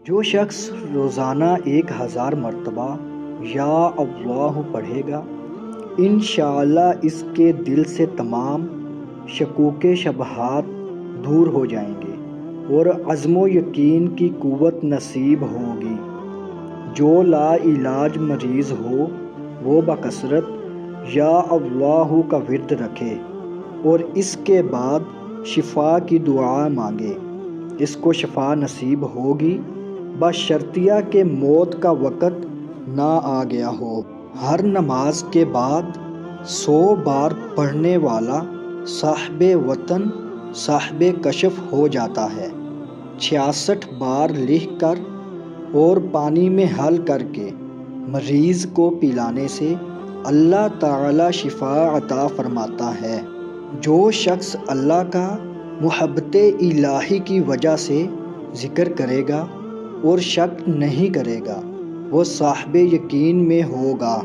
جو شخص روزانہ 1000 مرتبہ یا اللہ پڑھے گا، انشاءاللہ اس کے دل سے تمام شکوک شبہات دور ہو جائیں گے اور عزم و یقین کی قوت نصیب ہوگی۔ جو لا علاج مریض ہو وہ بکثرت یا اللہ کا ورد رکھے اور اس کے بعد شفا کی دعا مانگے، اس کو شفا نصیب ہوگی، بشرطیہ کہ موت کا وقت نہ آ گیا ہو۔ ہر نماز کے بعد 100 بار پڑھنے والا صاحب وطن صاحب کشف ہو جاتا ہے۔ 66 بار لکھ کر اور پانی میں حل کر کے مریض کو پلانے سے اللہ تعالی شفا عطا فرماتا ہے۔ جو شخص اللہ کا محبت الہی کی وجہ سے ذکر کرے گا اور شک نہیں کرے گا، وہ صاحب یقین میں ہوگا۔